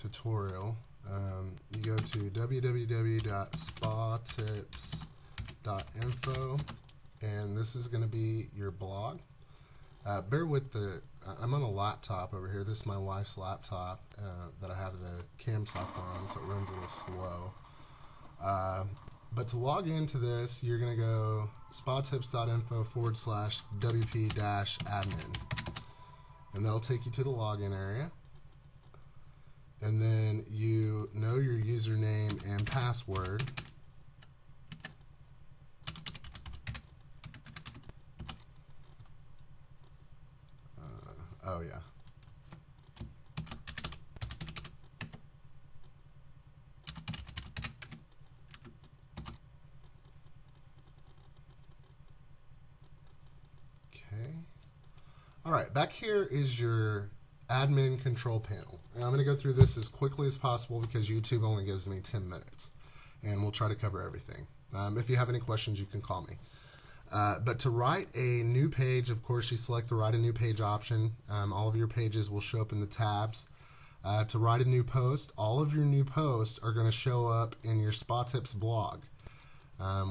tutorial, you go to www.spatips.info, and this is going to be your blog. Bear with I'm on a laptop over here. This is my wife's laptop that I have the cam software on, so it runs a little slow. But to log into this, you're going to go spatips.info/wp-admin, and that'll take you to the login area. And then you know your username and password. Oh yeah. Okay. All right, back here is your admin control panel. And I'm going to go through this as quickly as possible because YouTube only gives me 10 minutes. And we'll try to cover everything. If you have any questions, you can call me. But to write a new page, of course, you select the Write a New Page option. All of your pages will show up in the tabs. To write a new post, all of your new posts are going to show up in your SpaTips blog,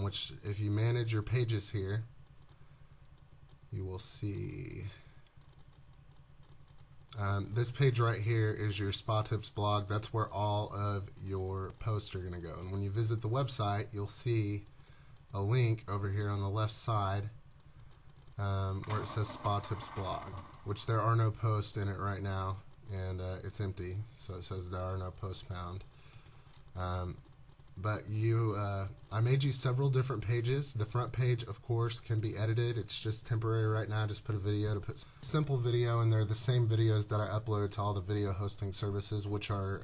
which if you manage your pages here, you will see this page right here is your SpaTips blog. That's where all of your posts are going to go. And when you visit the website, you'll see a link over here on the left side where it says SpaTips blog, which there are no posts in it right now, and it's empty, so it says there are no posts found. But I made you several different pages. The front page, of course, can be edited. It's just temporary right now. Just put a video to put simple video, and they're the same videos that I uploaded to all the video hosting services, which are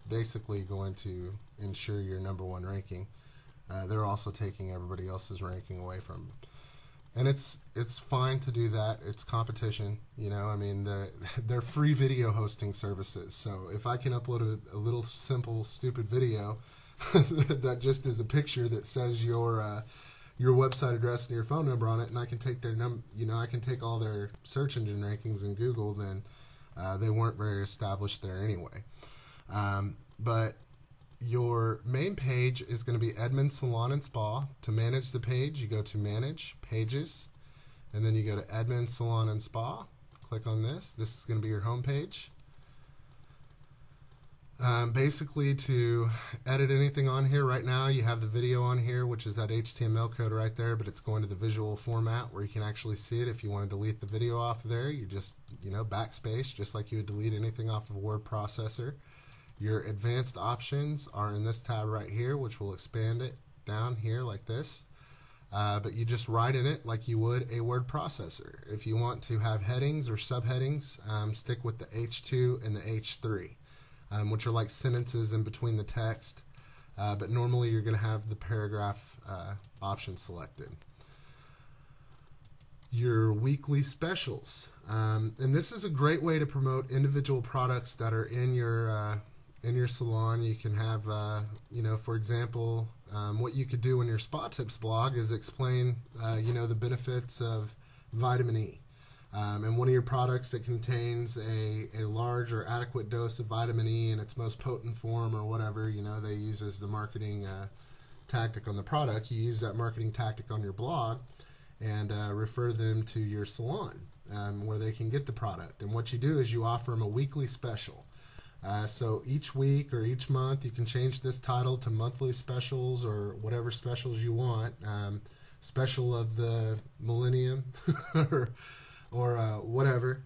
basically going to ensure your #1 ranking. They're also taking everybody else's ranking away from them. And it's fine to do that. It's competition, you know. I mean, they're free video hosting services. So if I can upload a little simple, stupid video that just is a picture that says your website address and your phone number on it, and I can take their I can take all their search engine rankings in Google, then they weren't very established there anyway. But your main page is going to be Edmund Salon and Spa. To manage the page, you go to Manage, Pages, and then you go to Edmund Salon and Spa. Click on this. This is going to be your home page. Basically, to edit anything on here right now, you have the video on here, which is that HTML code right there, but it's going to the visual format where you can actually see it. If you want to delete the video off of there, you just, backspace, just like you would delete anything off of a word processor. Your advanced options are in this tab right here, which will expand it down here like this. But you just write in it like you would a word processor. If you want to have headings or subheadings, stick with the H2 and the H3. Which are like sentences in between the text, but normally you're going to have the paragraph option selected. Your weekly specials, and this is a great way to promote individual products that are in your salon. You can have, for example, what you could do in your SpaTips blog is explain, the benefits of vitamin E. And one of your products that contains a large or adequate dose of vitamin E in its most potent form or whatever, they use as the marketing tactic on the product. You use that marketing tactic on your blog and refer them to your salon where they can get the product. And what you do is you offer them a weekly special. So each week or each month you can change this title to monthly specials or whatever specials you want. Special of the millennium or whatever.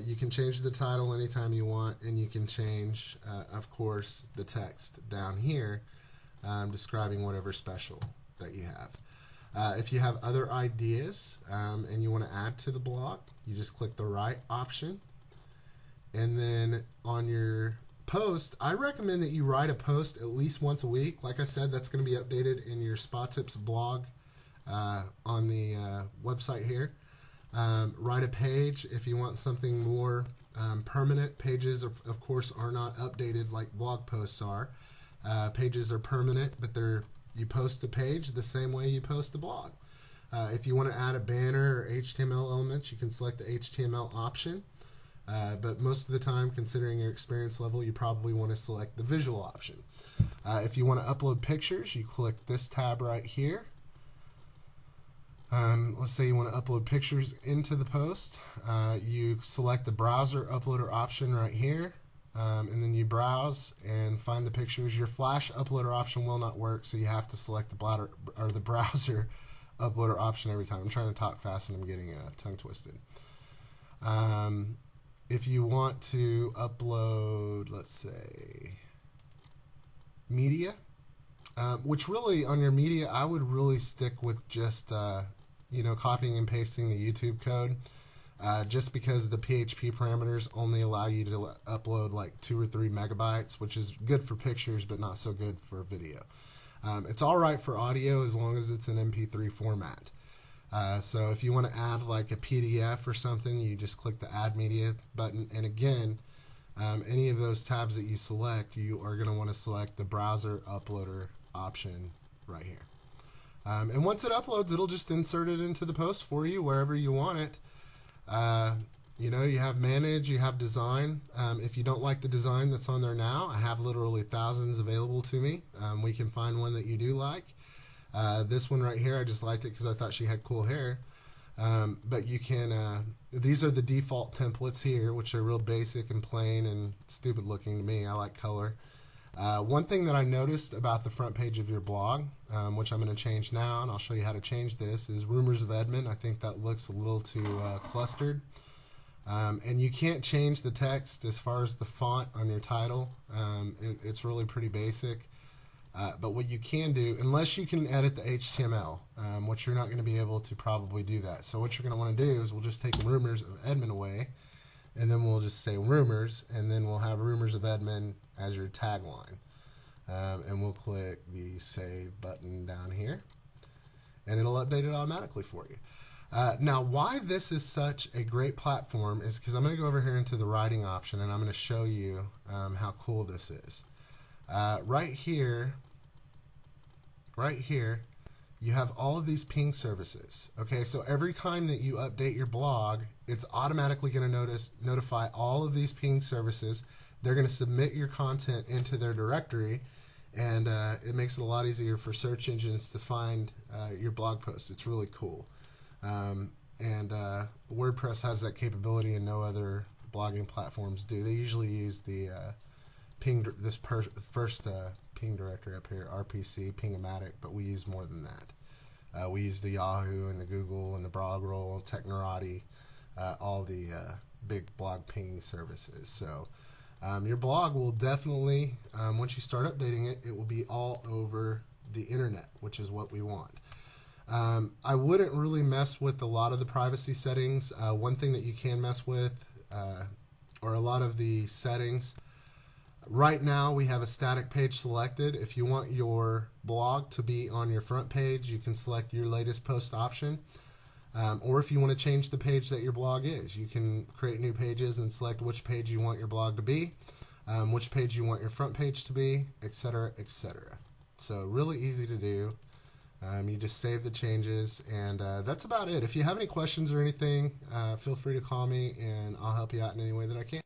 You can change the title anytime you want, and you can change, of course, the text down here describing whatever special that you have. If you have other ideas and you want to add to the blog, you just click the Write option. And then on your post, I recommend that you write a post at least once a week. Like I said, that's going to be updated in your SpaTips blog on the website here. Write a page if you want something more permanent. Pages, of course, are not updated like blog posts are. Pages are permanent, but you post a page the same way you post a blog. If you want to add a banner or HTML elements, you can select the HTML option. but most of the time, considering your experience level, you probably want to select the visual option. If you want to upload pictures, you click this tab right here. Let's say you want to upload pictures into the post. You select the browser uploader option right here, and then you browse and find the pictures. Your Flash uploader option will not work, so you have to select the browser uploader option every time. I'm trying to talk fast and I'm getting tongue twisted. If you want to upload, let's say, media, which really on your media, I would really stick with just copying and pasting the YouTube code, just because the PHP parameters only allow you to upload like 2 or 3 megabytes, which is good for pictures but not so good for video. It's all right for audio as long as it's an MP3 format. So if you want to add like a PDF or something, you just click the Add Media button, and again, any of those tabs that you select, you are going to want to select the browser uploader option right here. And once it uploads, it'll just insert it into the post for you wherever you want it. You have manage, you have design. If you don't like the design that's on there now, I have literally thousands available to me. We can find one that you do like. This one right here, I just liked it because I thought she had cool hair. But you can, these are the default templates here, which are real basic and plain and stupid looking to me. I like color. One thing that I noticed about the front page of your blog, which I'm going to change now, and I'll show you how to change this, is Rumors of Edmund. I think that looks a little too clustered. And you can't change the text as far as the font on your title. It's really pretty basic. But what you can do, unless you can edit the HTML, which you're not going to be able to probably do that. So what you're going to want to do is we'll just take Rumors of Edmund away, and then we'll just say Rumors, and then we'll have Rumors of Edmund as your tagline. And we'll click the Save button down here, and it'll update it automatically for you. Now, why this is such a great platform is because I'm going to go over here into the writing option, and I'm going to show you how cool this is. Right here, you have all of these ping services. Okay, so every time that you update your blog, it's automatically going to notify all of these ping services. They're going to submit your content into their directory, and it makes it a lot easier for search engines to find your blog post. It's really cool. And WordPress has that capability, and no other blogging platforms do. They usually use the first ping directory up here, RPC, Ping-O-Matic, but we use more than that. We use the Yahoo and the Google and the Bloggerel, Technorati, all the big blog ping services. So your blog will definitely, once you start updating it, it will be all over the internet, which is what we want. I wouldn't really mess with a lot of the privacy settings. One thing that you can mess with, or a lot of the settings, right now we have a static page selected. If you want your blog to be on your front page, you can select your latest post option. Or if you want to change the page that your blog is, you can create new pages and select which page you want your blog to be, which page you want your front page to be, etc., etc. So really easy to do. You just save the changes, and that's about it. If you have any questions or anything, feel free to call me, and I'll help you out in any way that I can.